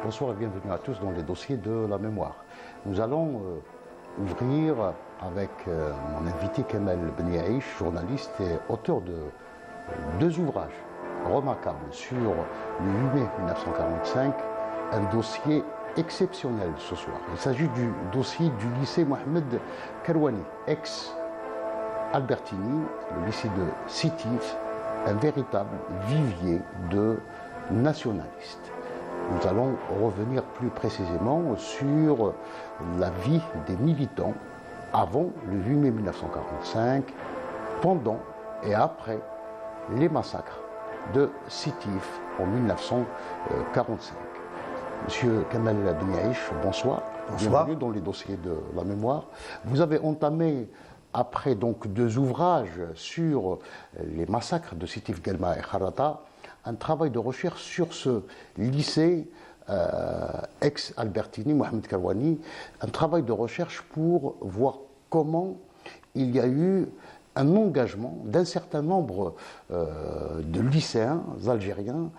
Bonsoir et bienvenue à tous dans les dossiers de la mémoire. Nous allons ouvrir avec mon invité Kamel Beniaïch, journaliste et auteur de deux ouvrages remarquables sur le 8 mai 1945, un dossier exceptionnel ce soir. Il s'agit du dossier du lycée Mohamed Karouani, ex-Albertini, le lycée de Sétif, un véritable vivier de nationalistes. Nous allons revenir plus précisément sur la vie des militants avant le 8 mai 1945, pendant et après les massacres de Sétif en 1945. Monsieur Kamel Beniaïch, bonsoir. Bonsoir. Bienvenue dans les dossiers de la mémoire. Vous avez entamé, après donc deux ouvrages sur les massacres de Sétif, Guelma et Kharata, un travail de recherche sur ce lycée ex-Albertini, Mohamed Karouani, un travail de recherche pour voir comment il y a eu un engagement d'un certain nombre de lycéens algériens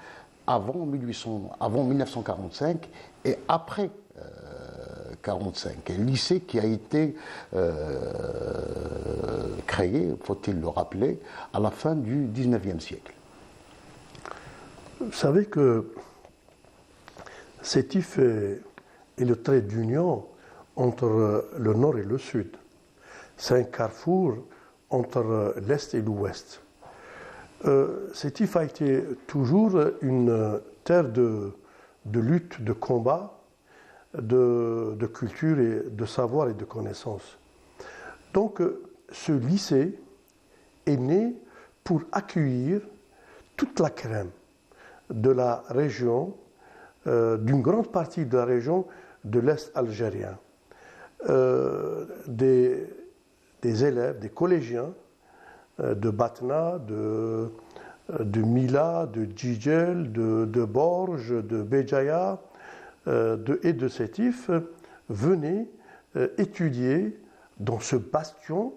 avant 1945 et après 1945. Un lycée qui a été créé, faut-il le rappeler, à la fin du XIXe siècle. Vous savez que Sétif est le trait d'union entre le nord et le sud. C'est un carrefour entre l'est et l'ouest. Sétif a été toujours une terre de lutte, de combat, de culture, et de savoir et de connaissance. Donc ce lycée est né pour accueillir toute la crème de la région, d'une grande partie de la région de l'Est algérien. Des élèves, des collégiens de Batna, de Mila, de Djidjel, de Borj, de Béjaïa et de Sétif venaient étudier dans ce bastion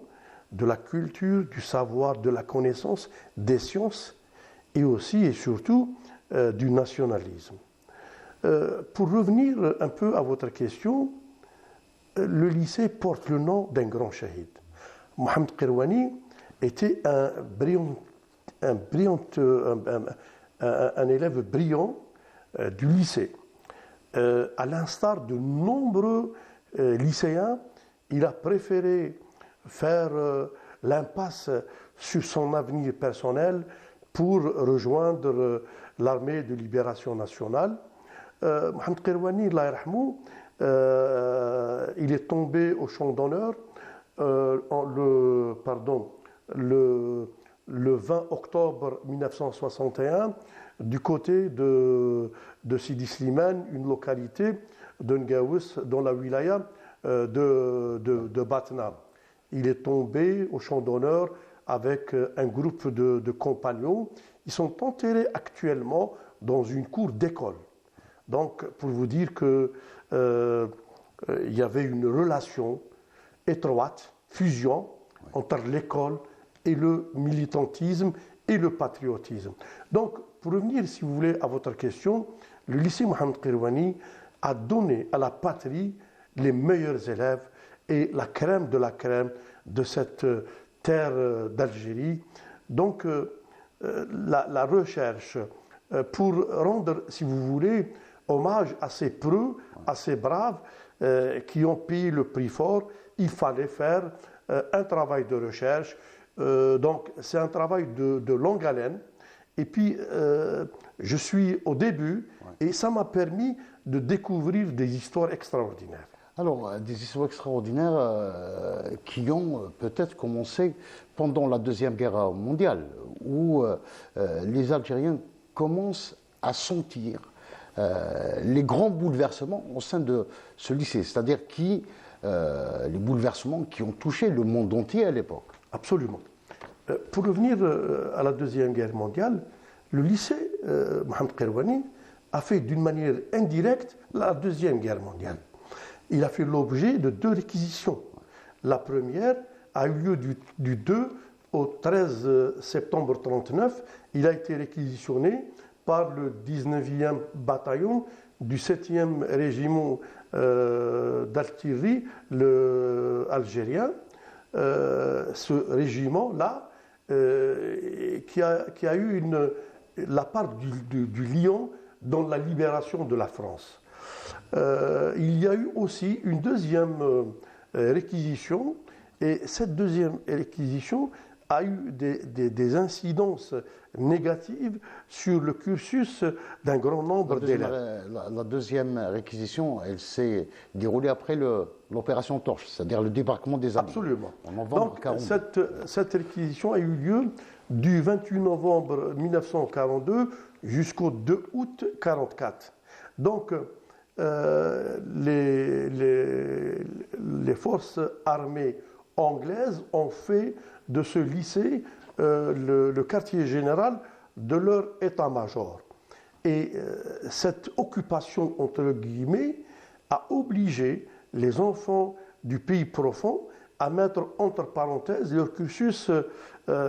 de la culture, du savoir, de la connaissance, des sciences et aussi et surtout du nationalisme. Pour revenir un peu à votre question, le lycée porte le nom d'un grand shahid. Mohamed Karouani était un élève brillant du lycée. À l'instar de nombreux lycéens, il a préféré faire l'impasse sur son avenir personnel pour rejoindre l'armée de libération nationale. Mohamed Karouani, Allah yarhamou, il est tombé au champ d'honneur le 20 octobre 1961 du côté de Sidi Slimane, une localité de N'Gaous dans la wilaya de Batna. Il est tombé au champ d'honneur avec un groupe de compagnons. Ils sont enterrés actuellement dans une cour d'école. Donc, pour vous dire qu'il y avait une relation étroite, fusion, entre l'école et le militantisme et le patriotisme. Donc, pour revenir, si vous voulez, à votre question, le lycée Mohamed Karouani a donné à la patrie les meilleurs élèves et la crème de cette terre d'Algérie. Donc, la recherche pour rendre, si vous voulez, hommage à ces preux, à ces braves qui ont payé le prix fort, il fallait faire un travail de recherche. Donc, c'est un travail de longue haleine. Et puis, je suis au début et ça m'a permis de découvrir des histoires extraordinaires. Alors, des histoires extraordinaires qui ont peut-être commencé pendant la Deuxième Guerre mondiale, où les Algériens commencent à sentir les grands bouleversements au sein de ce lycée, c'est-à-dire les bouleversements qui ont touché le monde entier à l'époque. Absolument. Pour revenir à la Deuxième Guerre mondiale, le lycée Mohamed Karouani a fait d'une manière indirecte la Deuxième Guerre mondiale. Il a fait l'objet de deux réquisitions. La première a eu lieu du 2 au 13 septembre 1939. Il a été réquisitionné par le 19e bataillon du 7e régiment d'artillerie algérien, ce régiment-là, qui a eu la part du lion dans la libération de la France. Il y a eu aussi une deuxième réquisition, et cette deuxième réquisition a eu des incidences négatives sur le cursus d'un grand nombre d'élèves. La deuxième réquisition, elle s'est déroulée après l'opération Torche, c'est-à-dire le débarquement des Alliés. Absolument. En novembre Donc 42. cette réquisition a eu lieu du 28 novembre 1942 jusqu'au 2 août 1944. Donc les forces armées anglaises ont fait de ce lycée le quartier général de leur état-major. Et cette occupation, entre guillemets, a obligé les enfants du pays profond à mettre entre parenthèses leur cursus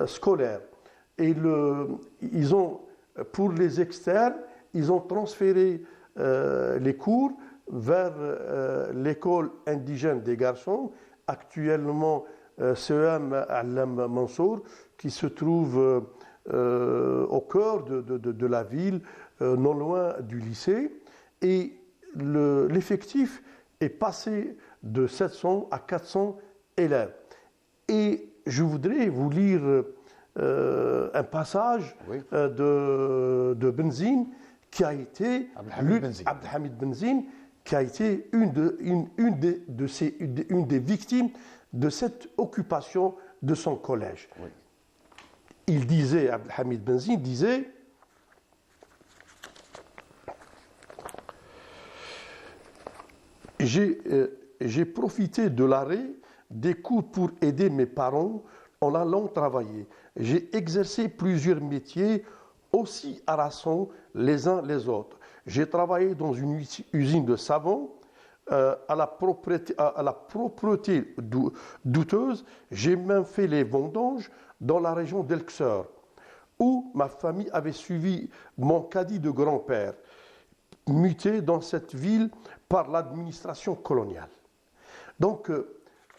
scolaire. Et pour les externes, ils ont transféré les cours vers l'école indigène des garçons, actuellement CEM Alem Mansour, qui se trouve au cœur de la ville, non loin du lycée. Et l'effectif est passé de 700 à 400 élèves. Et je voudrais vous lire un passage de Benzine, qui a été Abdelhamid Benzine, qui a été une des victimes de cette occupation de son collège. Oui. Il disait, Abdelhamid Benzine disait, j'ai profité de l'arrêt des cours pour aider mes parents en allant travailler. J'ai exercé plusieurs métiers aussi harassants les uns les autres. J'ai travaillé dans une usine de savon à la propreté douteuse. J'ai même fait les vendanges dans la région d'Elxeur, où ma famille avait suivi mon caddie de grand-père, muté dans cette ville par l'administration coloniale. Donc,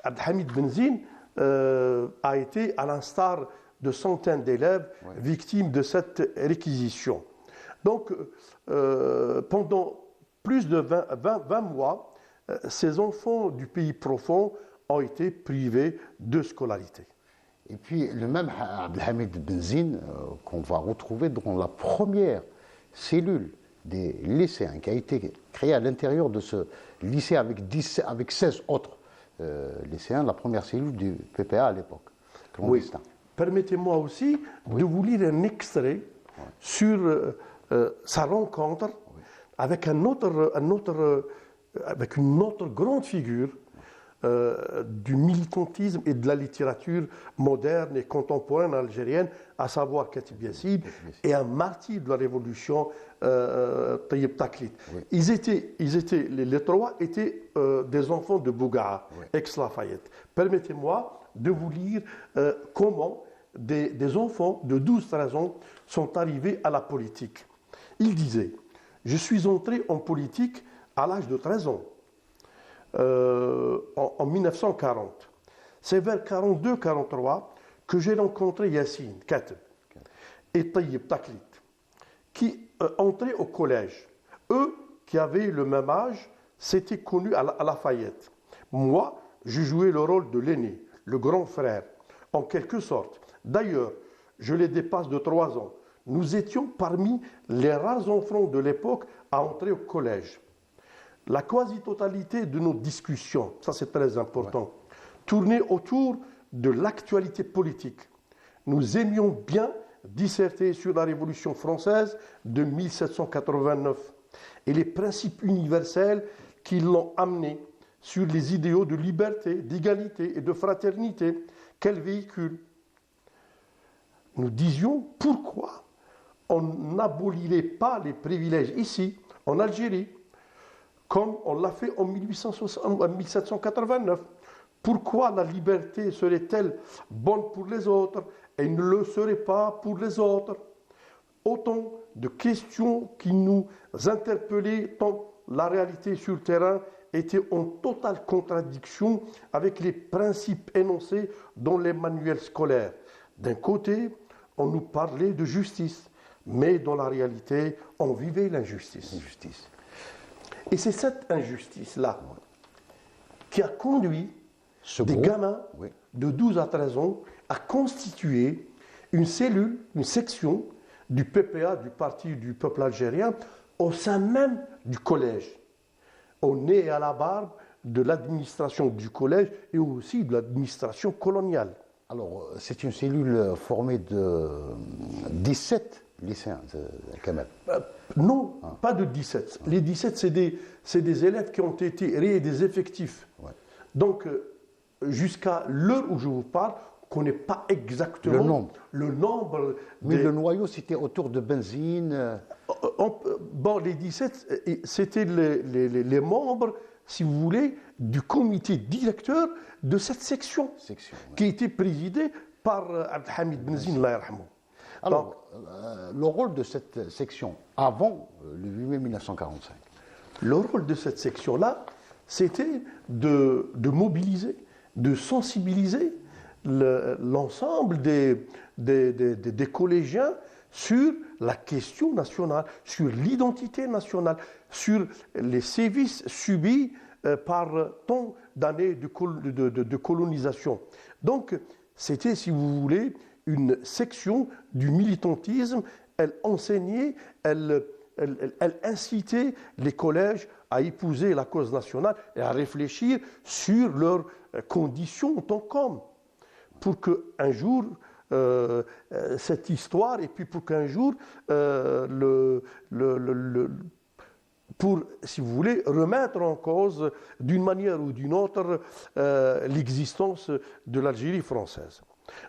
Abdelhamid Benzine a été, à l'instar de centaines d'élèves, victimes de cette réquisition. Donc, pendant plus de 20 mois, ces enfants du pays profond ont été privés de scolarité. Et puis, le même Abdelhamid Benzine, qu'on va retrouver dans la première cellule des lycéens, qui a été créée à l'intérieur de ce lycée avec 16 autres lycéens, la première cellule du PPA à l'époque. Oui. Permettez-moi aussi de vous lire un extrait sur sa rencontre avec une autre grande figure du militantisme et de la littérature moderne et contemporaine algérienne, à savoir Katib Yassine, et un martyr de la révolution, Tayyip Taklit. Oui. Les trois étaient des enfants de Bougaa, ex-Lafayette. Permettez-moi de vous lire comment des enfants de 12-13 ans sont arrivés à la politique. Il disait « Je suis entré en politique à l'âge de 13 ans, en 1940. C'est vers 42-43 que j'ai rencontré Yassine Katib et Tayyip Taklit, qui entraient au collège. Eux, qui avaient le même âge, s'étaient connus à Lafayette. Moi, je jouais le rôle de l'aîné, le grand frère, en quelque sorte. D'ailleurs, je les dépasse de 3 ans. Nous étions parmi les rares enfants de l'époque à entrer au collège. La quasi-totalité de nos discussions, ça c'est très important, tournait autour de l'actualité politique. Nous aimions bien disserter sur la Révolution française de 1789 et les principes universels qui l'ont amenée, sur les idéaux de liberté, d'égalité et de fraternité qu'elle véhicule. Nous disions pourquoi on n'abolirait pas les privilèges ici, en Algérie, comme on l'a fait en 1789. Pourquoi la liberté serait-elle bonne pour les autres et ne le serait pas pour les autres? autant de questions qui nous interpellaient tant la réalité sur le terrain était en totale contradiction avec les principes énoncés dans les manuels scolaires. D'un côté, on nous parlait de justice, mais dans la réalité, on vivait l'injustice. Et c'est cette injustice-là qui a conduit des gamins de 12 à 13 ans à constituer une cellule, une section du PPA, du Parti du peuple algérien, au sein même du collège, au nez et à la barbe de l'administration du collège et aussi de l'administration coloniale. Alors, c'est une cellule formée de 17 lycéens, Kamel. Non, pas de 17. Les 17, c'est des élèves qui ont été réés des effectifs. Ouais. Donc, jusqu'à l'heure où je vous parle, on ne connaît pas exactement le nombre. Mais le noyau, c'était autour de benzine. Bon, les 17, c'était les membres, si vous voulez, du comité directeur de cette section qui était présidée par Abdelhamid Benzine, Allah yarhamou. Alors, le rôle de cette section avant le 8 mai 1945. Le rôle de cette section-là, c'était de mobiliser, de sensibiliser l'ensemble des collégiens sur la question nationale, sur l'identité nationale, sur les sévices subis par tant d'années de colonisation. Donc, c'était, si vous voulez, une section du militantisme. Elle enseignait, elle incitait les collèges à épouser la cause nationale et à réfléchir sur leurs conditions en tant qu'hommes. Pour qu'un jour, cette histoire, et puis pour qu'un jour, pour, si vous voulez, remettre en cause, d'une manière ou d'une autre, l'existence de l'Algérie française.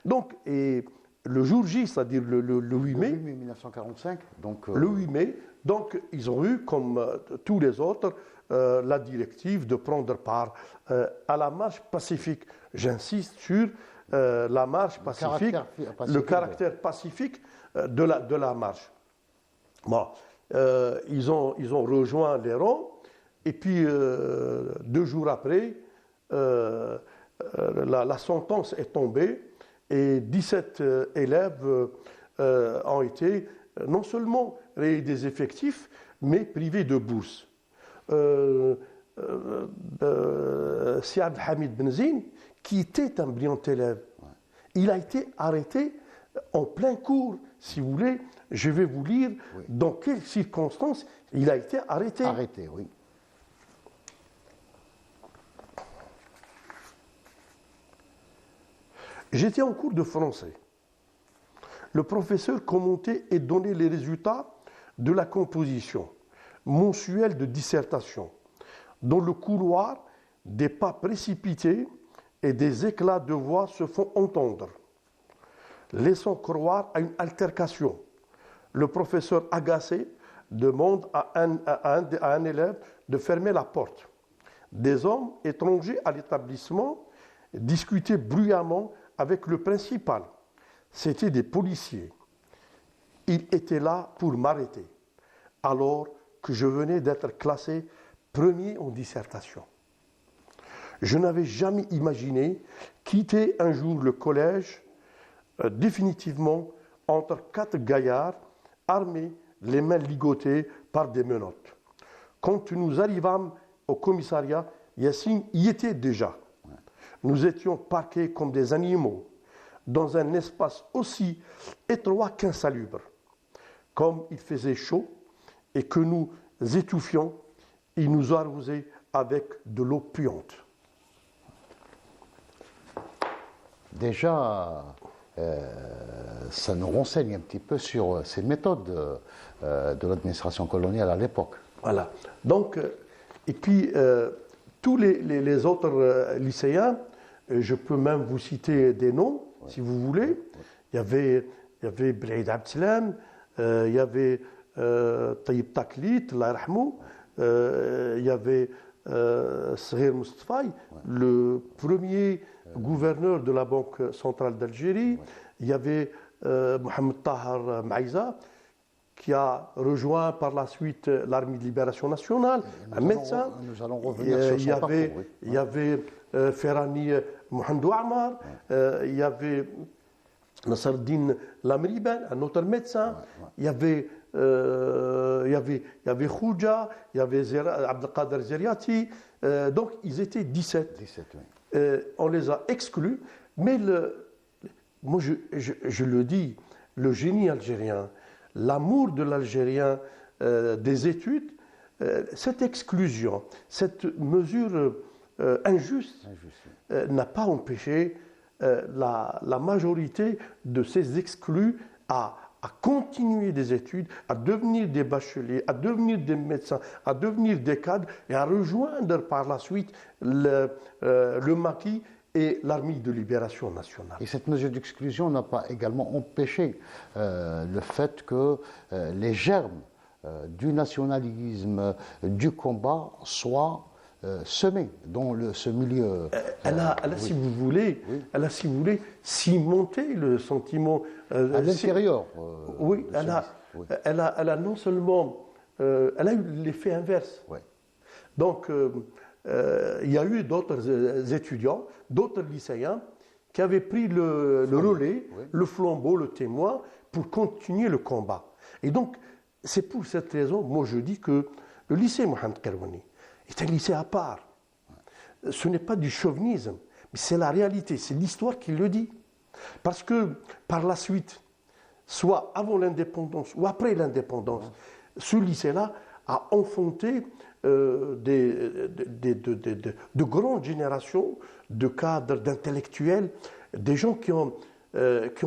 Donc, et le jour J, c'est-à-dire le 8 mai, 1945, donc, le 8 mai, donc ils ont eu, comme tous les autres, la directive de prendre part à la marche pacifique. J'insiste sur la marche pacifique, le caractère pacifique de la marche. Bon, ils ont rejoint les rangs, et puis 2 jours après, la sentence est tombée, et 17 élèves ont été non seulement rayés des effectifs, mais privés de bourse. Si Abdelhamid Benzine, qui était un brillant élève, il a été arrêté en plein cours. Si vous voulez, je vais vous lire dans quelles circonstances il a été arrêté. Arrêté, oui. J'étais en cours de français. Le professeur commentait et donnait les résultats de la composition mensuelle de dissertation. Dans le couloir, des pas précipités et des éclats de voix se font entendre, laissant croire à une altercation. Le professeur agacé demande à un élève de fermer la porte. Des hommes étrangers à l'établissement discutaient bruyamment avec le principal. C'étaient des policiers. Ils étaient là pour m'arrêter, alors que je venais d'être classé premier en dissertation. Je n'avais jamais imaginé quitter un jour le collège définitivement entre 4 gaillards armés, les mains ligotées par des menottes. Quand nous arrivâmes au commissariat, Yassine y était déjà. Nous étions parqués comme des animaux dans un espace aussi étroit qu'insalubre. Comme il faisait chaud et que nous étouffions, il nous arrosait avec de l'eau puante. Déjà, ça nous renseigne un petit peu sur ces méthodes de l'administration coloniale à l'époque. Voilà. Donc, et puis, tous les autres lycéens, je peux même vous citer des noms, si vous voulez. Il y avait Blaïd Abdeslam, il y avait Taïb Taklit, Allah yarhamou, il y avait Sahir Mustafaï, le premier gouverneur de la Banque centrale d'Algérie, il y avait Mohamed Tahar Maïza. qui a rejoint par la suite l'Armée de Libération Nationale, un médecin. Nous allons revenir sur son parcours. Oui. Il y avait Ferhani Mohamedou Ammar, il y avait Nasreddin Lamriben, un autre médecin, il y avait Khouja, il y avait Abdelkader Zeriati, donc ils étaient 17. 17 oui. On les a exclus, mais moi je le dis, le génie algérien, l'amour de l'Algérien des études, cette exclusion, cette mesure injuste n'a pas empêché la majorité de ces exclus à continuer des études, à devenir des bacheliers, à devenir des médecins, à devenir des cadres et à rejoindre par la suite le maquis et l'Armée de libération nationale. Et cette mesure d'exclusion n'a pas également empêché le fait que les germes du nationalisme, du combat soient semés dans ce milieu. Elle a, si vous voulez, cimenté le sentiment. À l'intérieur. Oui, elle a non seulement, elle a eu l'effet inverse. Oui. Donc, il y a eu d'autres étudiants, d'autres lycéens qui avaient pris le relais, le flambeau, le témoin pour continuer le combat. Et donc, c'est pour cette raison, moi je dis que le lycée Mohamed Kerouani est un lycée à part. Ce n'est pas du chauvinisme, mais c'est la réalité, c'est l'histoire qui le dit. Parce que par la suite, soit avant l'indépendance ou après l'indépendance, ce lycée-là a enfanté de grandes générations de cadres, d'intellectuels, des gens qui ont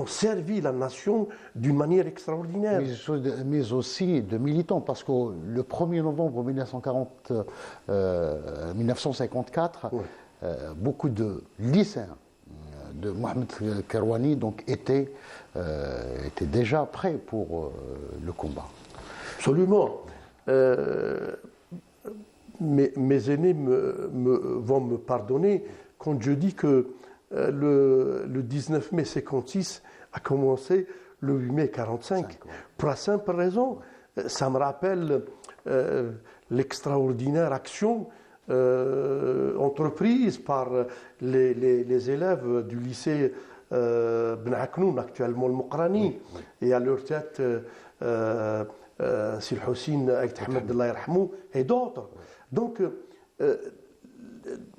servi la nation d'une manière extraordinaire. Mais aussi de militants, parce que le 1er novembre 1954, beaucoup de lycéens de Mohamed Kerouani donc, étaient déjà prêts pour le combat. Absolument. Mes aînés vont me pardonner quand je dis que le 19 mai 56 a commencé le 8 mai 45. Pour la simple raison, ça me rappelle l'extraordinaire action entreprise par les élèves du lycée Ben Aknoun, actuellement le Mokrani, et à leur tête Sil Hossein Ait Ahmed Allah Yarhamou et d'autres. Donc,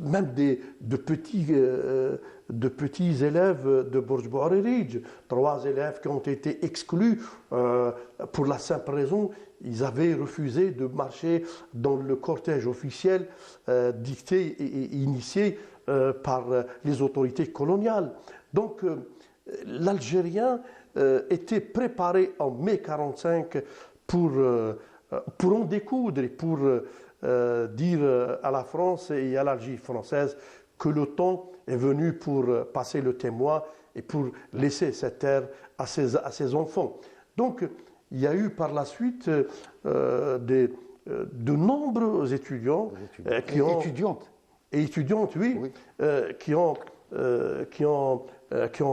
même de petits élèves de Bourj Bouarerij, 3 élèves qui ont été exclus pour la simple raison, ils avaient refusé de marcher dans le cortège officiel dicté et initié par les autorités coloniales. Donc, l'Algérien était préparé en mai 1945 pour en découdre et pour dire à la France et à l'Algérie française que le temps est venu pour passer le témoin et pour laisser cette terre à ses enfants. Donc, il y a eu par la suite de nombreux étudiants qui ont... étudiantes, oui. Qui ont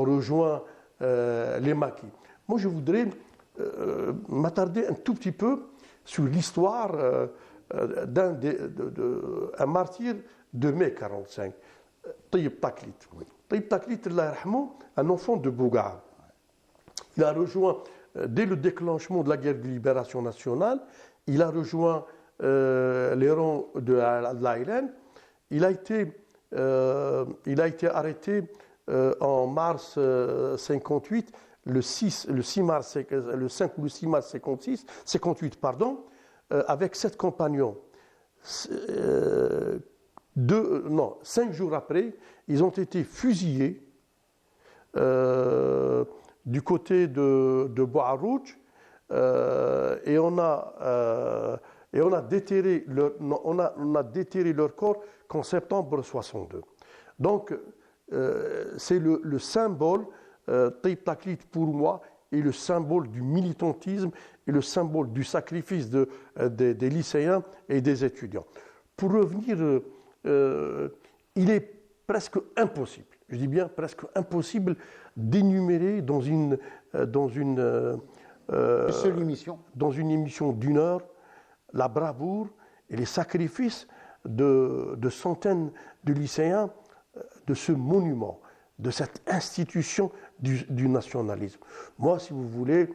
rejoint les maquis. Moi, je voudrais m'attarder un tout petit peu sur l'histoire d'un martyr de mai 1945, Tayyip Taklit. Tayyip Taklit, un enfant de Bougaa. Il a rejoint, dès le déclenchement de la guerre de libération nationale, il a rejoint les rangs de l'ALN. Il a été arrêté en mars 58, le 5 ou le 6 mars 58, avec 7 compagnons. 5 jours après, ils ont été fusillés du côté de Boarouch et on a déterré leur corps qu'en septembre 62. Donc, c'est le symbole, Tayyip Taklit pour moi, est le symbole du militantisme et le symbole du sacrifice des lycéens et des étudiants. Pour revenir, il est presque impossible, je dis bien presque impossible, d'énumérer dans une Une seule émission. dans une émission d'une heure, la bravoure et les sacrifices de centaines de lycéens de ce monument, de cette institution du nationalisme. Moi, si vous voulez,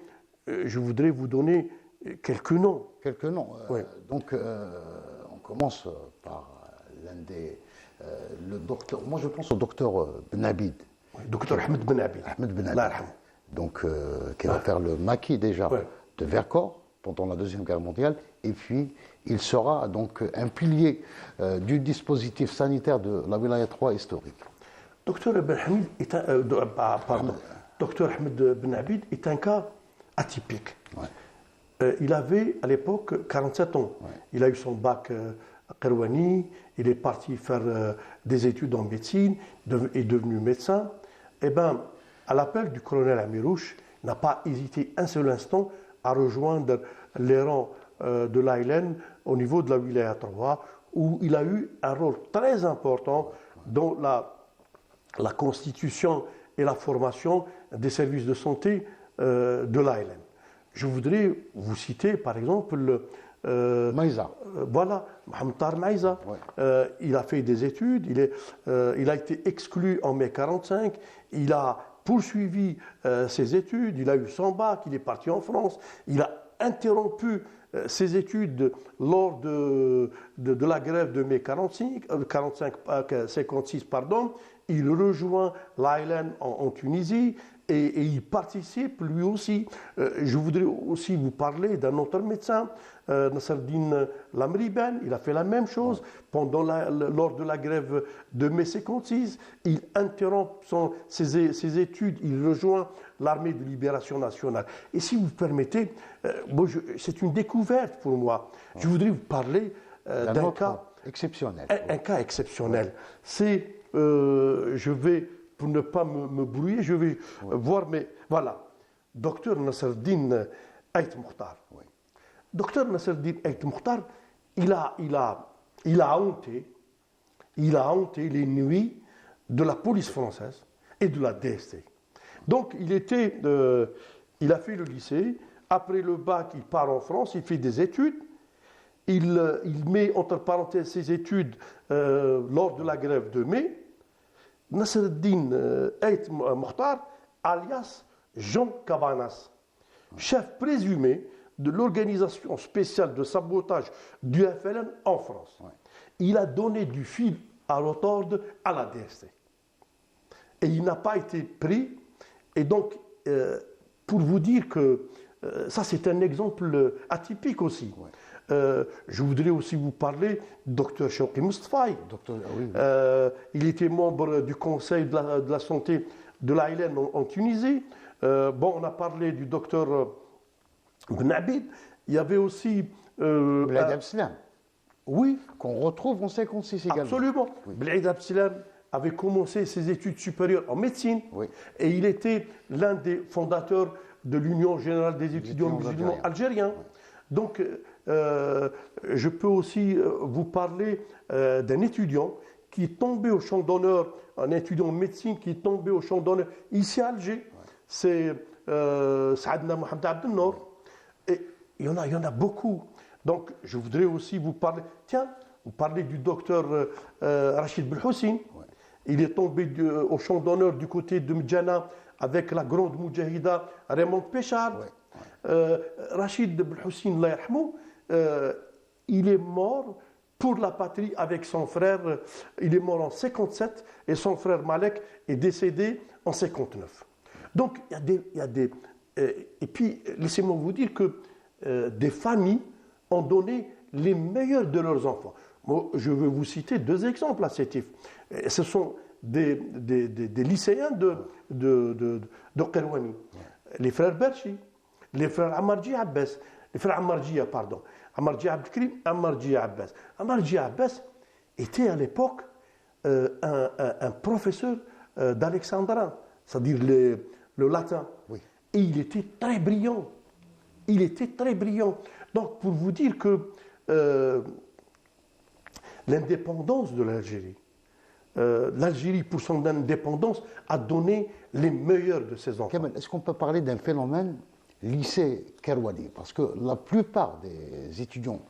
je voudrais vous donner quelques noms. Quelques noms. Oui. Donc, on commence par l'un des. Le docteur. Moi, je pense au docteur Ben Abid. Docteur Ahmed Ben Abid. Ahmed Ben Allah Abid. yarhamou. Donc, qui va faire le maquis déjà Ouais. de Vercors pendant la Deuxième Guerre mondiale. Et puis, il sera donc un pilier du dispositif sanitaire de la Wilaya 3 historique. Docteur Ben Hamid est un, pardon. Docteur Ahmed Ben Abid est un cas atypique. Ouais. Il avait à l'époque 47 ans. Ouais. Il a eu son bac à Kerouani, il est parti faire des études en médecine, est devenu médecin. Et bien, à l'appel du colonel Amirouche, il n'a pas hésité un seul instant à rejoindre les rangs de l'Aïlen au niveau de la Wilaya 3, où il a eu un rôle très important dans la constitution et la formation des services de santé de l'Aïlen. Je voudrais vous citer par exemple Maïza. voilà, Mohamed Tar Maïza. Ouais. Il a fait des études, il a été exclu en mai 1945, il a poursuivi ses études, il a eu son bac, il est parti en France, il a interrompu ses études lors de la grève de mai 56, pardon. Il rejoint l'Aïlen en Tunisie et il participe lui aussi. Je voudrais aussi vous parler d'un autre médecin, Nasreddin Lamriben. Il a fait la même chose lors de la grève de mai 56. Il interrompt ses études, il rejoint l'armée de libération nationale. Et si vous permettez, c'est une découverte pour moi. Je voudrais vous parler d'un cas exceptionnel. Un cas exceptionnel. C'est, je vais, pour ne pas me brouiller, je vais voir, mais voilà, docteur Nasreddin Ait Mokhtar. Oui. Docteur Nasreddin Ait Mokhtar, il a honté les nuits de la police française et de la DST. Donc, il a fait le lycée. Après le bac, il part en France, il fait des études. Il met entre parenthèses ses études lors de la grève de mai. Nasreddin Ait Mokhtar, alias Jean Cabanas, chef présumé de l'organisation spéciale de sabotage du FLN en France. Ouais. Il a donné du fil à retordre à la DST. Et il n'a pas été pris. Et donc, pour vous dire que ça, c'est un exemple atypique aussi. Ouais. Je voudrais aussi vous parler du docteur Chouki Moustaphaï. Oui. Il était membre du conseil de la santé de l'Aïlen en Tunisie. On a parlé du docteur Ben Abid. Il y avait aussi... Blaid Abslam, oui, qu'on retrouve en 56 également. absolument. Oui. Blaid Abslam avait commencé ses études supérieures en médecine. Oui. Et il était l'un des fondateurs de l'Union générale des étudiants musulmans algériens. Donc, je peux aussi vous parler d'un étudiant qui est tombé au champ d'honneur, un étudiant en médecine qui est tombé au champ d'honneur ici à Alger. Ouais. C'est Saadna Mohamed Abdelnour. Et il y en a beaucoup. Donc, je voudrais aussi vous parler. Tiens, vous parlez du docteur Rachid Belhoussin. Ouais. Il est tombé au champ d'honneur du côté de Mdjana avec la grande Moudjahida Raymond Péchard. Ouais. Rachid Belhoussin, Allah yarhamou, il est mort pour la patrie avec son frère. Il est mort en 57 et son frère Malek est décédé en 59. Donc, il y a des et puis, laissez-moi vous dire que des familles ont donné les meilleurs de leurs enfants. Moi, je vais vous citer deux exemples à cet effet. Ce sont des lycéens de Kerouani. Les frères Berchi, les frères Amarji Abbas, les frères Amarjia, pardon. Amarji Abdelkrim, Amarji Abbas. Amarji Abbas était à l'époque un professeur d'alexandrin, c'est-à-dire le latin. Oui. Et il était très brillant. Il était très brillant. Donc, pour vous dire que l'indépendance de l'Algérie, l'Algérie, pour son indépendance, a donné les meilleurs de ses enfants. Est-ce qu'on peut parler d'un phénomène lycée Kerouani, parce que la plupart des étudiants,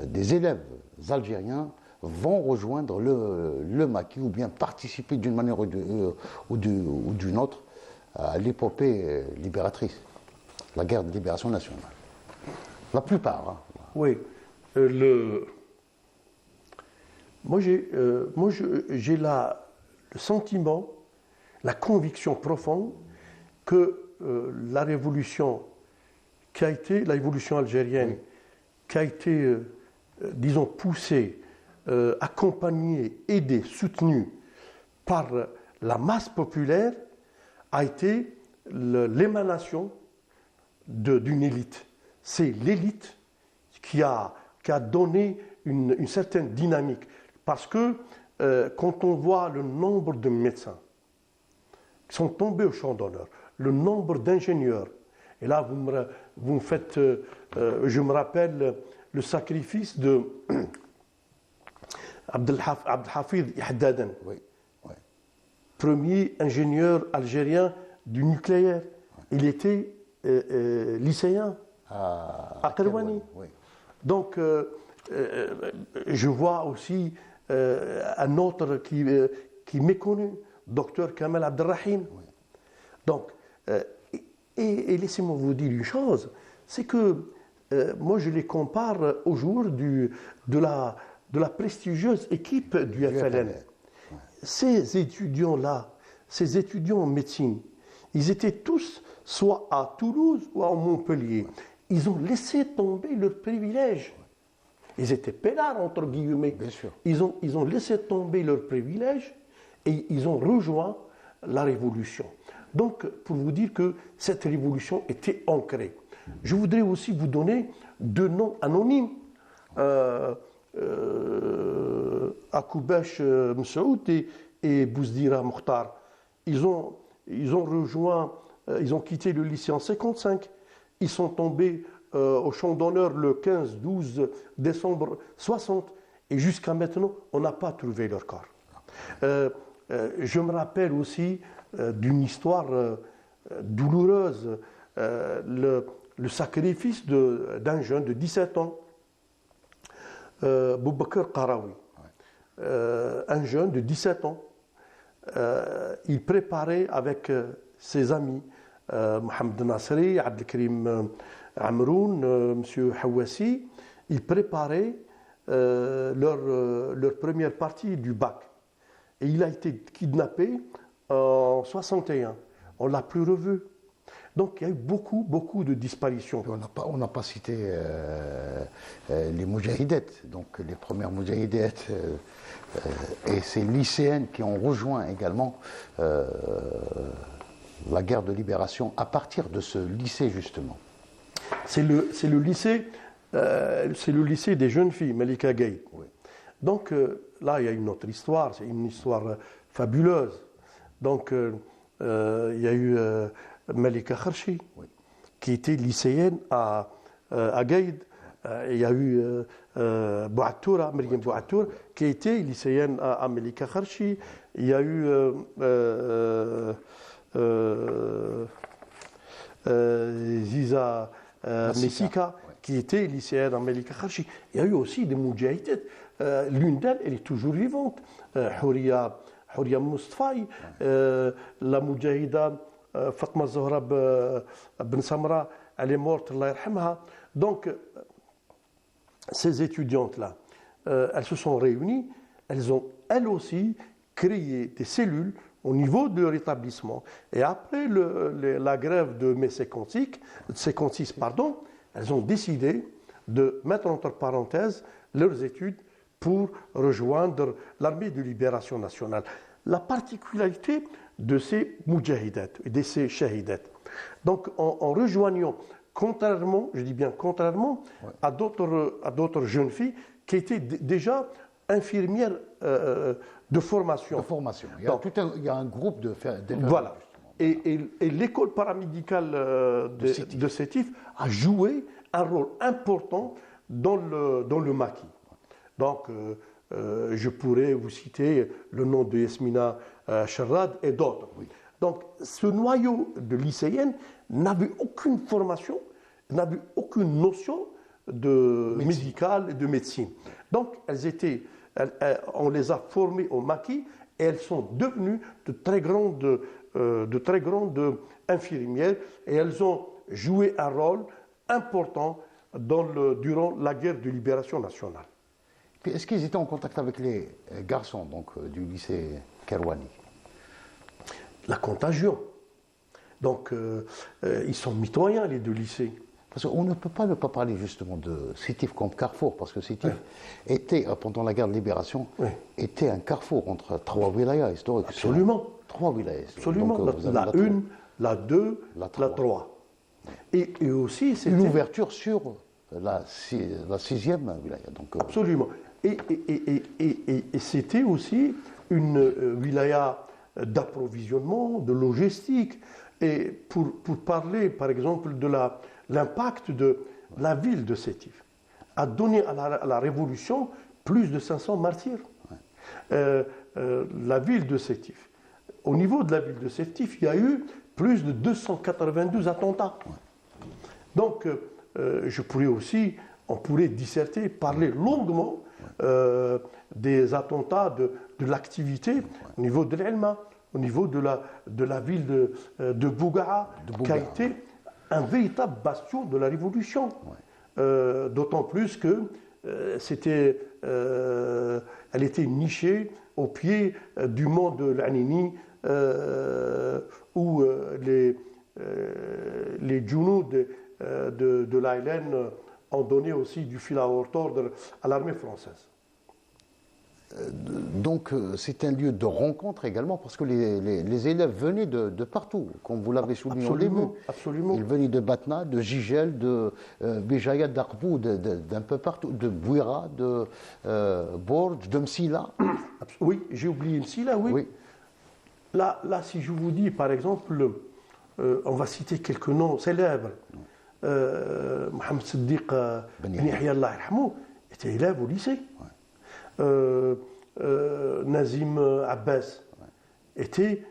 des élèves algériens vont rejoindre le maquis ou bien participer d'une manière ou d'une autre à l'épopée libératrice, la guerre de libération nationale. La plupart. Hein. Oui. Moi, j'ai le sentiment, la conviction profonde que la révolution la révolution algérienne, oui, qui a été, disons, poussée, accompagnée, aidée, soutenue par la masse populaire, a été l'émanation d'une élite. C'est l'élite qui a donné une certaine dynamique. Parce que quand on voit le nombre de médecins qui sont tombés au champ d'honneur, le nombre d'ingénieurs, et là vous me faites, je me rappelle le sacrifice de Abdelhafid Ihdaden, oui, oui, premier ingénieur algérien du nucléaire. Oui. Il était lycéen à Kerouani. Oui. Donc, je vois aussi un autre qui m'est connu, docteur Kamel Abdelrahim. Oui. Donc, et laissez-moi vous dire une chose, c'est que moi je les compare au jour de la prestigieuse équipe du FLN. Oui. Ces étudiants-là, ces étudiants en médecine, ils étaient tous soit à Toulouse ou à Montpellier. Oui. Ils ont laissé tomber leurs privilèges. Ils étaient peinards, entre guillemets. Bien sûr. Ils ont laissé tomber leurs privilèges et ils ont rejoint la révolution. Donc, pour vous dire que cette révolution était ancrée. Je voudrais aussi vous donner deux noms anonymes. Akoubesh Msaoud et Bouzdira Mokhtar. Ils ont rejoint, ils ont quitté le lycée en 1955. Ils sont tombés au champ d'honneur le 15-12 décembre 60 et jusqu'à maintenant, on n'a pas trouvé leur corps. Je me rappelle aussi d'une histoire douloureuse, le sacrifice d'un jeune de 17 ans, Boubacar Qarawi, un jeune de 17 ans. Il préparait avec ses amis, Mohamed Nasri, Abdelkrim Amroun, M. Hawassi, ils préparaient leur première partie du bac. Et il a été kidnappé en 61. On ne l'a plus revu. Donc il y a eu beaucoup de disparitions. On n'a pas cité les moudjahidettes, donc les premières moudjahidettes et ces lycéennes qui ont rejoint également la guerre de libération à partir de ce lycée justement. C'est le lycée des jeunes filles, Malika Gaye. Oui. Donc là, il y a une autre histoire, c'est une histoire fabuleuse. Donc il y a eu Malika Kharchi, oui, qui était lycéenne à Gaïd. Il y a eu Bouatoura, Myriam Bouatoura, qui était lycéenne à Malika Kharchi. Il y a eu Ziza Messika, oui, qui était lycéenne à Malika Kharchi. Il y a eu aussi des moudjahidettes. L'une d'elles, elle est toujours vivante. Houria Moustfaï, la moudjahida Fatma Zohrab Ben Samra, elle est morte, Allah yarhamha. Donc, ces étudiantes-là, elles se sont réunies, elles ont, elles aussi, créé des cellules au niveau de leur établissement. Et après la grève de mai 56, elles ont décidé de mettre entre parenthèses leurs études pour rejoindre l'armée de libération nationale. La particularité de ces moudjahidettes et de ces shahidettes, donc en rejoignant, contrairement, je dis bien contrairement, ouais, à d'autres jeunes filles qui étaient déjà infirmières de formation. Il y a un groupe de voilà. Et l'école paramédicale de Sétif a joué un rôle important dans le maquis. Donc, je pourrais vous citer le nom de Yasmina Charrad et d'autres. Oui. Donc, ce noyau de lycéennes n'avait aucune formation, n'avait aucune notion de médicale et de médecine. Donc, on les a formées au maquis et elles sont devenues de très grandes infirmières et elles ont joué un rôle important durant la guerre de libération nationale. Est-ce qu'ils étaient en contact avec les garçons du lycée Kerouani? La contagion. Donc, ils sont mitoyens, les deux lycées. Parce qu'on ne peut pas ne pas parler justement de Sétif comme carrefour, parce que Sétif était, pendant la guerre de libération, était un carrefour entre trois wilayas historiques. Absolument. Trois wilayas. Absolument. Donc, la 1, la 2, la 3. Et aussi, c'était une ouverture sur la 6e wilaya. Absolument. Et c'était aussi une wilaya d'approvisionnement, de logistique. Et pour parler, par exemple, de l'impact de la ville de Sétif, a donné à la Révolution plus de 500 martyrs. La ville de Sétif. Au niveau de la ville de Sétif, il y a eu plus de 292 attentats. Donc, on pourrait disserter, parler longuement des attentats, de l'activité au niveau de l'Elma, au niveau de la ville de Bougaa, qui a été un véritable bastion de la Révolution. D'autant plus que elle était nichée au pied du mont de l'Anini, où les Djounou de l'Aïlen ont donné aussi du fil à retordre à l'armée française. Donc c'est un lieu de rencontre également, parce que les élèves venaient de partout, comme vous l'avez souligné au début. Absolument. Ils venaient de Batna, de Jijel, de Béjaïa, d'Arbou, d'un peu partout, de Bouira, de Borj, de Msila. Oui, j'ai oublié Msila, oui. Là, si je vous dis, par exemple, on va citer quelques noms célèbres. Mohamed Siddiq Ben Yahya Allah yarhamou était élève au lycée. Nazim Abbas était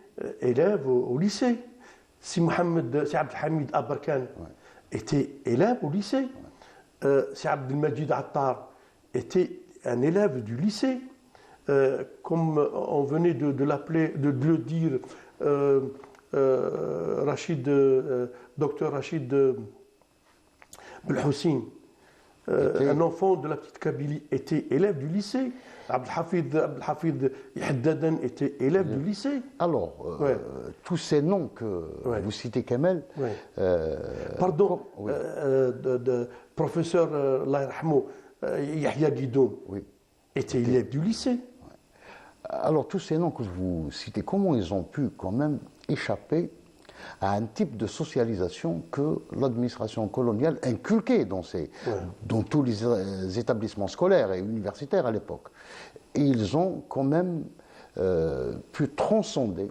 élève au lycée. Si Abdelhamid Abarkan était élève au lycée. Si Abdelmajid Attar était un élève du lycée. Comme on venait de le dire, docteur Rachid Belhoussin, un enfant de la petite Kabylie, était élève du lycée. Abdelhafid Yahdadan était élève du lycée. Alors, tous ces noms que vous citez, Kamel. Pardon, professeur Yahya Guidoun était élève du lycée. Alors, tous ces noms que vous citez, comment ils ont pu quand même échapper à un type de socialisation que l'administration coloniale inculquait dans tous les établissements scolaires et universitaires à l'époque. Et ils ont quand même pu transcender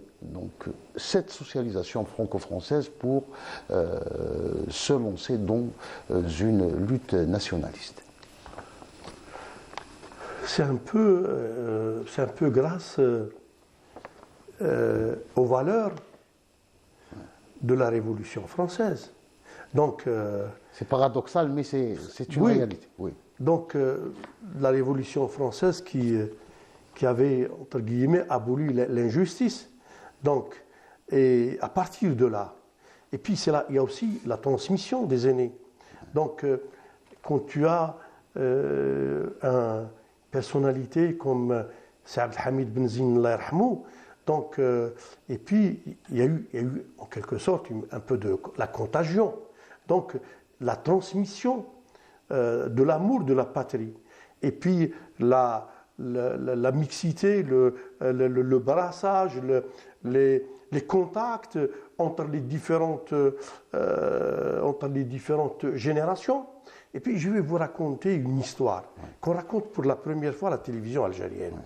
cette socialisation franco-française pour se lancer dans une lutte nationaliste. C'est un peu grâce aux valeurs de la Révolution française. Donc, c'est paradoxal, mais c'est une réalité. Oui. Donc, la Révolution française qui avait, entre guillemets, aboli l'injustice. Donc, et à partir de là, et puis il y a aussi la transmission des aînés. Donc, quand tu as une personnalité comme Abdelhamid Ben Zine Allah yarhamou, donc, et puis, il y a eu en quelque sorte un peu de la contagion. Donc, la transmission de l'amour de la patrie. Et puis, la mixité, le brassage, les contacts entre les différentes générations. Et puis, je vais vous raconter une histoire qu'on raconte pour la première fois à la télévision algérienne.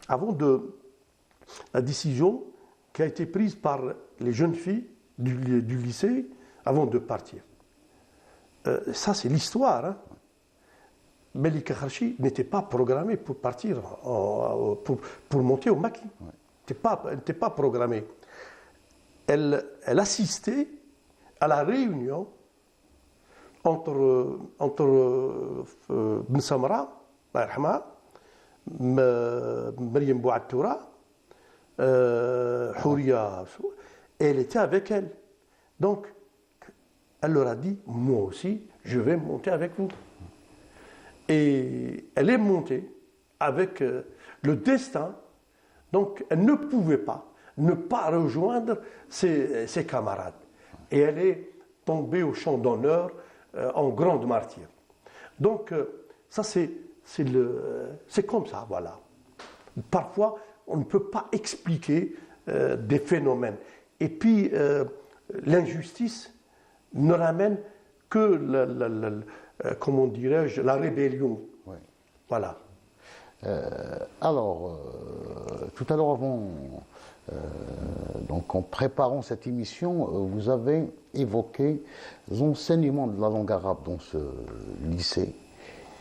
Avant la décision qui a été prise par les jeunes filles du lycée avant de partir. Ça, c'est l'histoire. Hein. Melika Kharchi n'était pas programmée pour partir, pour monter au maquis. n'était pas programmée. Elle assistait à la réunion entre Ben Samra, Maryam Bouattoura, Houria, et elle était avec elle. Donc, elle leur a dit, moi aussi, je vais monter avec vous. Et elle est montée avec le destin. Donc, elle ne pouvait pas ne pas rejoindre ses camarades. Et elle est tombée au champ d'honneur en grande martyre. Donc, ça, c'est comme ça, voilà. Parfois, on ne peut pas expliquer des phénomènes. Et puis, l'injustice ne ramène que, comment dirais-je, la rébellion. Ouais. Voilà. Alors, tout à l'heure, donc en préparant cette émission, vous avez évoqué l'enseignement de la langue arabe dans ce lycée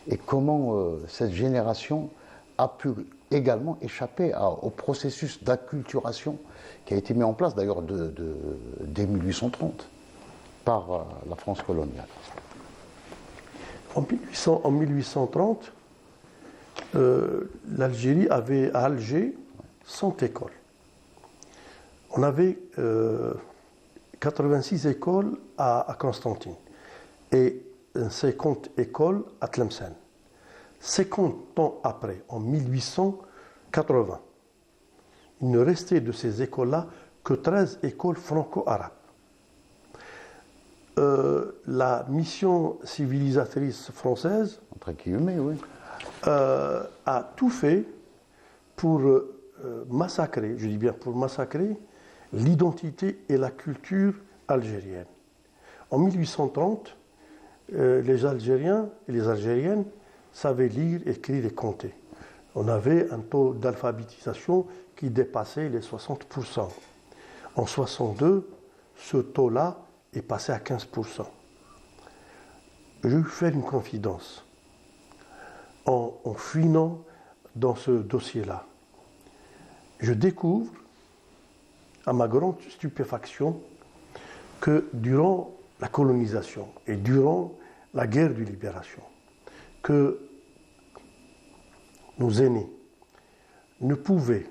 et comment cette génération a pu également échapper au processus d'acculturation qui a été mis en place d'ailleurs dès 1830 par la France coloniale. En 1830, l'Algérie avait à Alger 100 écoles. On avait 86 écoles à Constantine et 50 écoles à Tlemcen. 50 ans après, en 1880, il ne restait de ces écoles-là que 13 écoles franco-arabes. La mission civilisatrice française, Entre guillemets, oui. a tout fait pour massacrer, je dis bien pour massacrer, l'identité et la culture algérienne. En 1830, les Algériens et les Algériennes savaient lire, écrire et compter. On avait un taux d'alphabétisation qui dépassait les 60%. En 62, ce taux-là est passé à 15%. Je vais vous faire une confidence. En fouinant dans ce dossier-là, je découvre, à ma grande stupéfaction, que durant la colonisation et durant la guerre de libération, que nos aînés ne pouvaient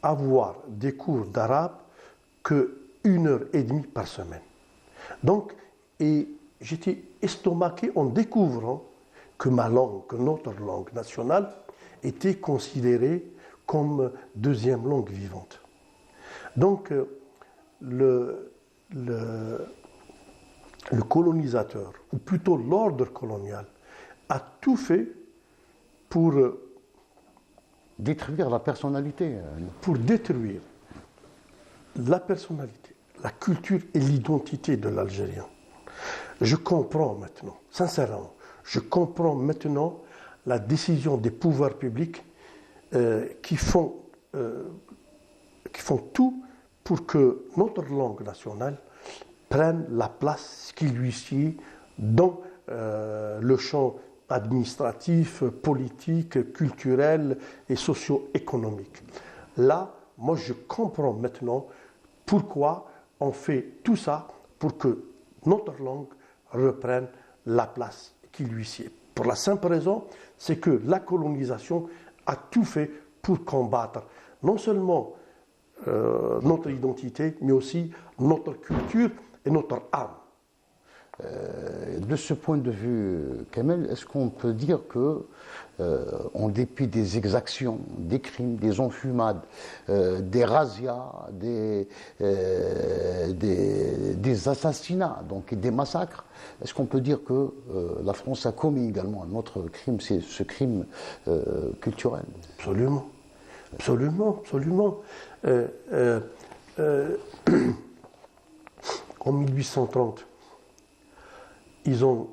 avoir des cours d'arabe que 1h30 par semaine. Donc, et j'étais estomaqué en découvrant que ma langue, que notre langue nationale était considérée comme deuxième langue vivante. Donc, le colonisateur, ou plutôt l'ordre colonial, a tout fait pour détruire la personnalité. Pour détruire la personnalité, la culture et l'identité de l'Algérien. Je comprends maintenant, sincèrement, je comprends maintenant la décision des pouvoirs publics qui font tout pour que notre langue nationale prenne la place qui lui sied dans le champ administratif, politique, culturel et socio-économique. Là, moi, je comprends maintenant pourquoi on fait tout ça pour que notre langue reprenne la place qui lui sied. Pour la simple raison, c'est que la colonisation a tout fait pour combattre non seulement notre identité, mais aussi notre culture et notre âme. De ce point de vue, Kamel, est-ce qu'on peut dire que, en dépit des exactions, des crimes, des enfumades, des razzias, des assassinats, donc des massacres, est-ce qu'on peut dire que la France a commis également un autre crime, c'est ce crime culturel? Absolument, absolument, absolument. En 1830, ils ont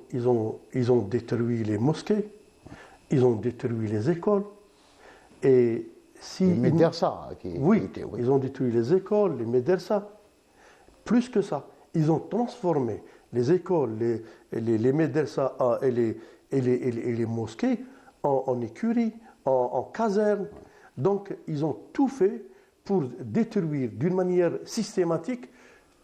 détruit les mosquées, ils ont détruit les écoles. Et si les médersa, oui, ils ont détruit les écoles, les médersa. Plus que ça, ils ont transformé les écoles, les médersa et les mosquées en écuries, en casernes. Donc, ils ont tout fait pour détruire d'une manière systématique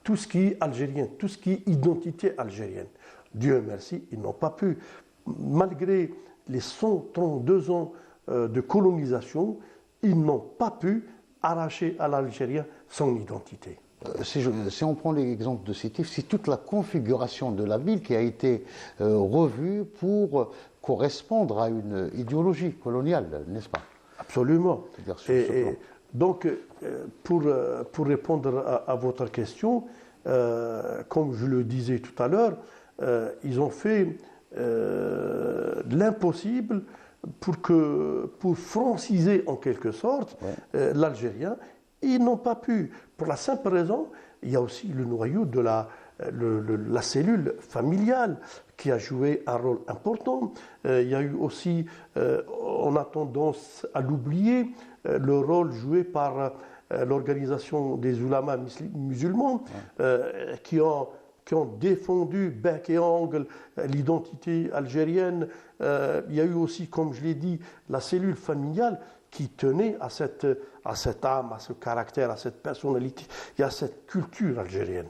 tout ce qui est algérien, tout ce qui est identité algérienne. Dieu merci, ils n'ont pas pu, malgré les 132 ans de colonisation, ils n'ont pas pu arracher à l'Algérien son identité. Si on prend l'exemple de Sétif, c'est toute la configuration de la ville qui a été revue pour correspondre à une idéologie coloniale, n'est-ce pas? Absolument. Et donc, pour répondre à votre question, comme je le disais tout à l'heure, ils ont fait l'impossible pour franciser en quelque sorte l'Algérien. Ils n'ont pas pu, pour la simple raison, il y a aussi le noyau de la cellule familiale qui a joué un rôle important. Il y a eu aussi, on a tendance à l'oublier, le rôle joué par l'organisation des oulémas musulmans qui ont défendu bec et ongle l'identité algérienne. Il y a eu aussi, comme je l'ai dit, la cellule familiale qui tenait à cette âme, à ce caractère, à cette personnalité et à cette culture algérienne.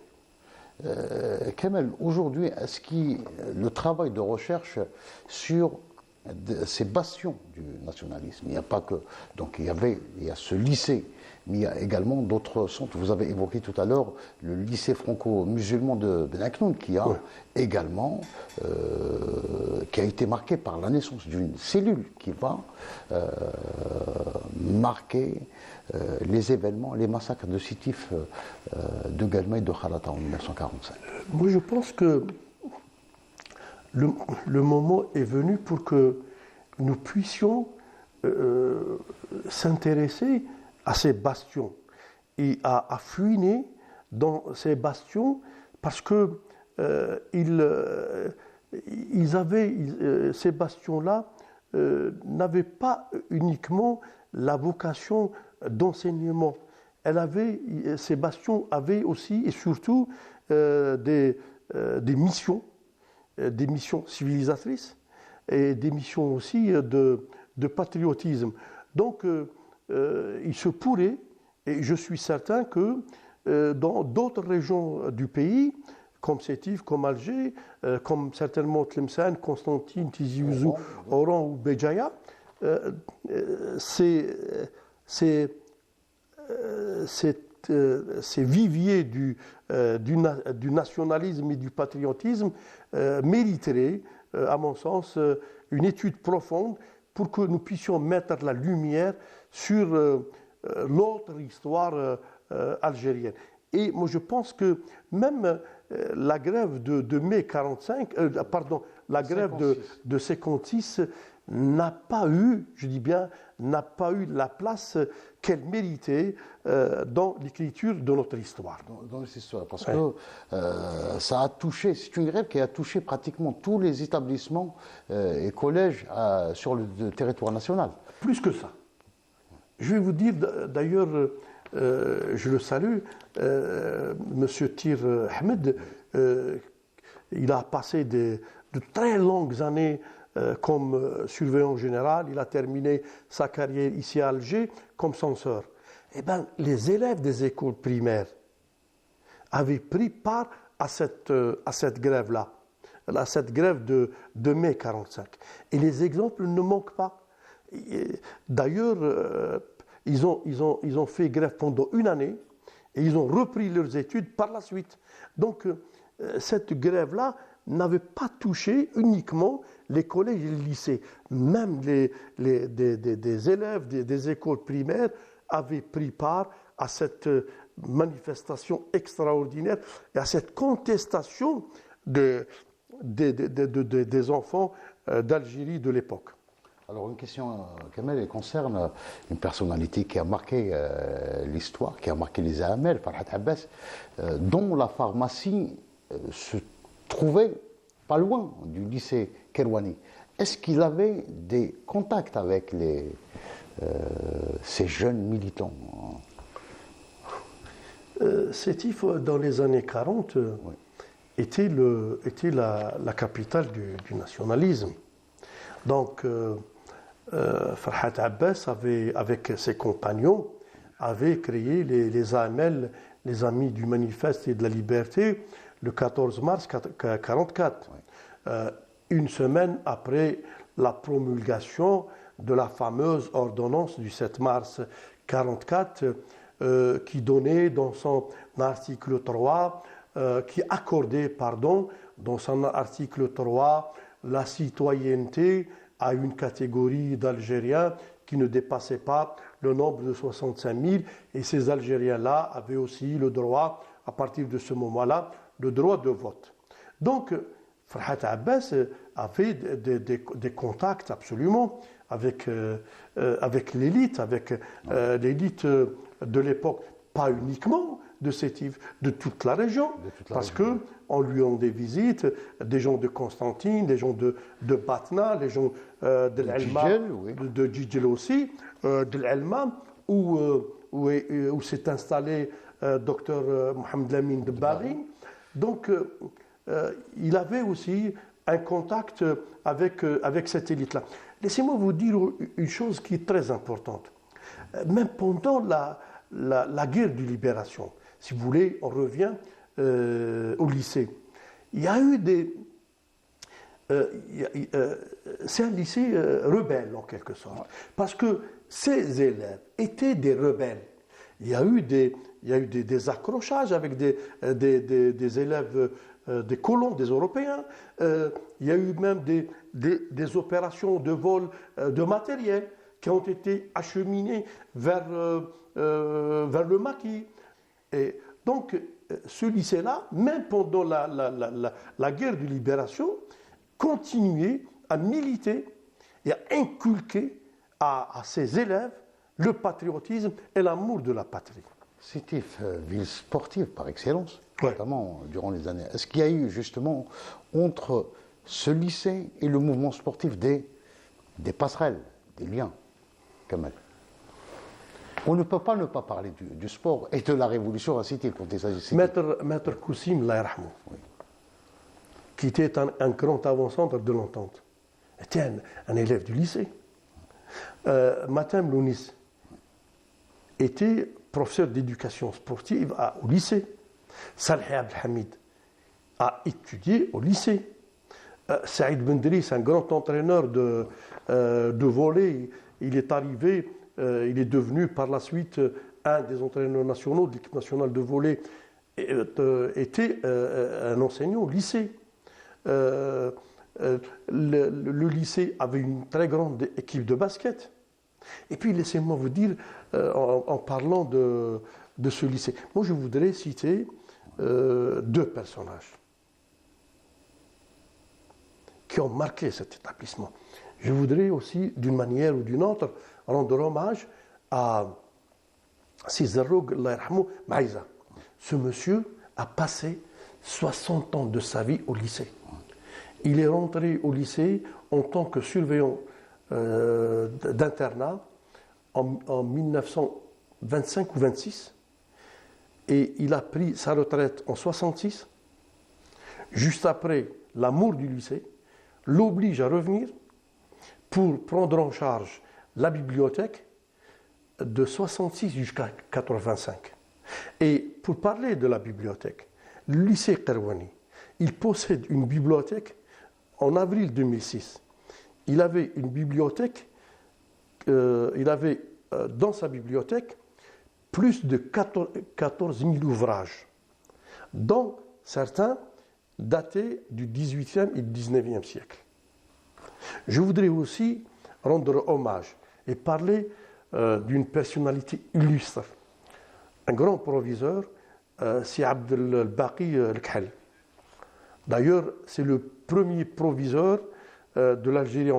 Kamel, aujourd'hui, est-ce que le travail de recherche sur ces bastions du nationalisme, il n'y a pas que, donc il y a ce lycée, mais il y a également d'autres centres. Vous avez évoqué tout à l'heure le lycée franco-musulman de Ben Aknoun, qui a également, qui a été marqué par la naissance d'une cellule qui va marquer les événements, les massacres de Sétif, de Guelma et de Khalata en 1945. Moi, je pense que le moment est venu pour que nous puissions s'intéresser à ces bastions et à fouiner dans ces bastions parce que ces bastions-là n'avaient pas uniquement la vocation d'enseignement. Ces bastions avaient aussi et surtout des missions civilisatrices et des missions aussi de patriotisme. Donc, il se pourrait, et je suis certain que dans d'autres régions du pays, comme Sétif, comme Alger, comme certainement Tlemcen, Constantine, Tizi Ouzou, Oran ou Béjaïa, ces viviers du nationalisme et du patriotisme mériteraient, à mon sens, une étude profonde pour que nous puissions mettre la lumière sur l'autre histoire algérienne. Et moi, je pense que même la grève de mai 45, la grève 56. de 56 n'a pas eu, je dis bien, n'a pas eu la place qu'elle méritait dans l'écriture de notre histoire. Dans notre histoire, parce que ça a touché, c'est une grève qui a touché pratiquement tous les établissements et collèges sur le territoire national. Plus que ça. Je vais vous dire, d'ailleurs, je le salue, Monsieur Tir Ahmed, il a passé de très longues années comme surveillant général. Il a terminé sa carrière ici à Alger comme censeur. Eh bien, les élèves des écoles primaires avaient pris part à cette grève-là, à cette grève de mai 45. Et les exemples ne manquent pas. D'ailleurs, ils ont fait grève pendant une année et ils ont repris leurs études par la suite. Donc, cette grève-là n'avait pas touché uniquement les collèges et les lycées. Même des élèves des écoles primaires avaient pris part à cette manifestation extraordinaire et à cette contestation des enfants d'Algérie de l'époque. Alors une question, Kamel, elle concerne une personnalité qui a marqué l'histoire, qui a marqué les AML, Farhat Abbas, dont la pharmacie se trouvait pas loin du lycée Kerouani. Est-ce qu'il avait des contacts avec ces jeunes militants? Sétif, dans les années 40, était la capitale du nationalisme. Donc, Farhat Abbas avait, avec ses compagnons, avait créé les AML, les Amis du Manifeste et de la Liberté, le 14 mars 1944, une semaine après la promulgation de la fameuse ordonnance du 7 mars 1944, qui donnait dans son article 3, qui accordait, dans son article 3, la citoyenneté à une catégorie d'Algériens qui ne dépassait pas le nombre de 65 000. Et ces Algériens-là avaient aussi le droit, à partir de ce moment-là, le droit de vote. Donc, Farhat Abbas avait des contacts absolument avec l'élite, l'élite de l'époque, pas uniquement de Sétif, de toute la région, parce qu'on lui rend des visites, des gens de Constantine, des gens de Batna, des gens de l'Elma, de Djidjel aussi, de l'Elma, où s'est installé Dr Mohamed Lamine de Bari. Donc, il avait aussi un contact avec cette élite-là. Laissez-moi vous dire une chose qui est très importante. Même pendant la guerre de libération, si vous voulez, on revient au lycée. Il y a eu c'est un lycée rebelle en quelque sorte, parce que ces élèves étaient des rebelles. Il y a eu des accrochages avec des élèves, des colons, des Européens. Il y a eu même des opérations de vol de matériel qui ont été acheminées vers le maquis. Et donc, ce lycée-là, même pendant la guerre de libération, continuait à militer et à inculquer à ses élèves le patriotisme et l'amour de la patrie. Sétif, ville sportive par excellence, notamment durant les années. Est-ce qu'il y a eu justement entre ce lycée et le mouvement sportif des passerelles, des liens, Kamal? On ne peut pas ne pas parler du sport et de la révolution à Sétif quand il s'agit de Sétif. Maître Koussim, Allah yarhamou, qui était un grand avant-centre de l'entente, était un élève du lycée. Matem Lounis était professeur d'éducation sportive au lycée. Salih Abdelhamid a étudié au lycée. Saïd Bendris, un grand entraîneur de volley, il est arrivé, il est devenu par la suite un des entraîneurs nationaux de l'équipe nationale de volley, était un enseignant au lycée. Le lycée avait une très grande équipe de basket. Et puis, laissez-moi vous dire, en parlant de ce lycée, moi je voudrais citer deux personnages qui ont marqué cet établissement. Je voudrais aussi, d'une manière ou d'une autre, rendre hommage à Cizarroug, Allah yarhamou, Maïza. Ce monsieur a passé 60 ans de sa vie au lycée. Il est rentré au lycée en tant que surveillant d'internat en 1925 ou 26, et il a pris sa retraite en 66. Juste après, l'amour du lycée l'oblige à revenir pour prendre en charge la bibliothèque de 66 jusqu'à 85. Et pour parler de la bibliothèque, le lycée Karouani, il possède une bibliothèque. En avril 2006, il avait une bibliothèque, dans sa bibliothèque plus de 14 000 ouvrages, dont certains datés du XVIIIe et du XIXe siècle. Je voudrais aussi rendre hommage et parler d'une personnalité illustre, un grand proviseur, c'est Abdel Baqi El-Khal. D'ailleurs, c'est le premier proviseur de l'Algérie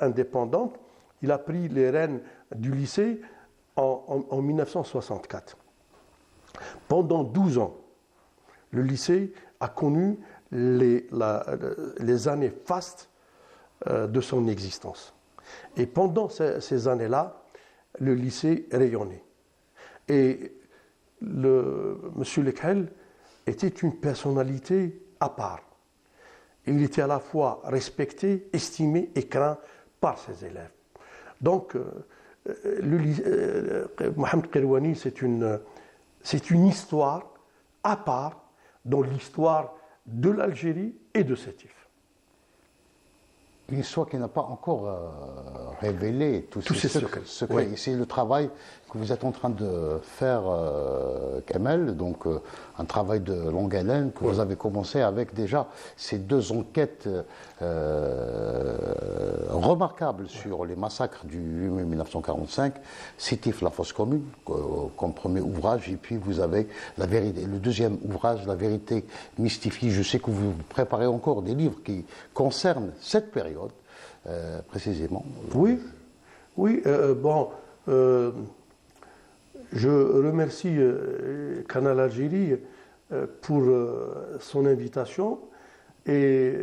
indépendante. Il a pris les rênes du lycée en 1964. Pendant 12 ans, le lycée a connu les années fastes de son existence. Et pendant ces années-là, le lycée rayonnait. Et M. Lekhel était une personnalité à part. Il était à la fois respecté, estimé et craint par ses élèves. Donc, Mohamed Kirwani, c'est une histoire à part dans l'histoire de l'Algérie et de Sétif. Une histoire qui n'a pas encore révélé tous ces secrets. Oui. Et c'est le travail que vous êtes en train de faire, Kamel, donc un travail de longue haleine que vous avez commencé avec déjà ces deux enquêtes remarquables sur les massacres du 8 mai 1945, Sétif, la fosse commune, comme premier ouvrage, et puis vous avez la vérité, le deuxième ouvrage, La vérité mystifiée. Je sais que vous préparez encore des livres qui concernent cette période. Précisément. Oui, je remercie Canal Algérie pour son invitation et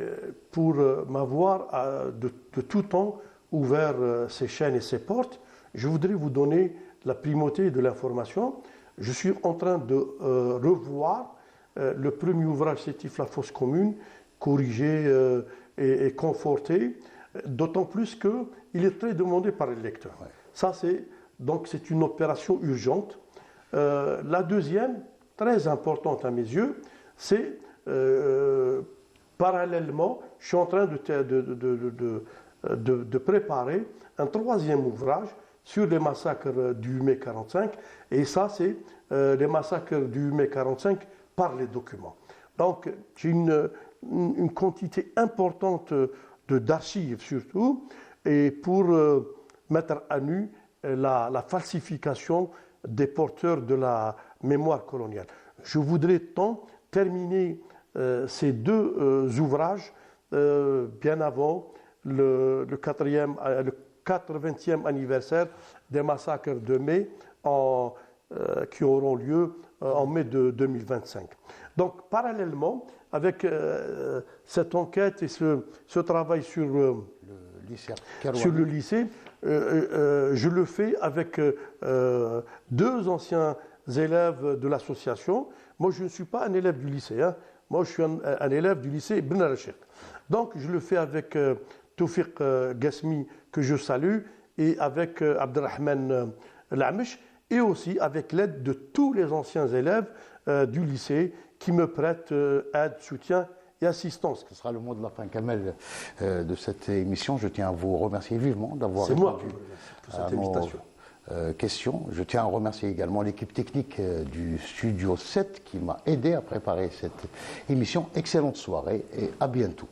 pour m'avoir de tout temps ouvert ses chaînes et ses portes. Je voudrais vous donner la primauté de l'information. Je suis en train de revoir le premier ouvrage Sétif, la fosse commune, corrigé et conforté, d'autant plus qu'il est très demandé par les lecteurs. Ouais. Ça, c'est une opération urgente. La deuxième, très importante à mes yeux, c'est parallèlement, je suis en train de préparer un troisième ouvrage sur les massacres du 8 mai 45, et ça, c'est les massacres du 8 mai 45 par les documents. Donc, j'ai une quantité importante d'archives surtout, et pour mettre à nu la falsification des porteurs de la mémoire coloniale. Je voudrais terminer ces deux ouvrages bien avant le 80e anniversaire des massacres de mai qui auront lieu en mai de 2025. Donc, parallèlement, avec cette enquête et ce travail sur le lycée, je le fais avec deux anciens élèves de l'association. Moi, je ne suis pas un élève du lycée. Moi, je suis un élève du lycée Ibn Rachid. Donc, je le fais avec Toufiq Ghasmi, que je salue, et avec Abdelrahman Lamish, et aussi avec l'aide de tous les anciens élèves du lycée qui me prêtent aide, soutien et assistance. Ce sera le mot de la fin, Kamel, de cette émission. Je tiens à vous remercier vivement d'avoir répondu à cette invitation. Questions. Je tiens à remercier également l'équipe technique du Studio 7 qui m'a aidé à préparer cette émission. Excellente soirée et à bientôt.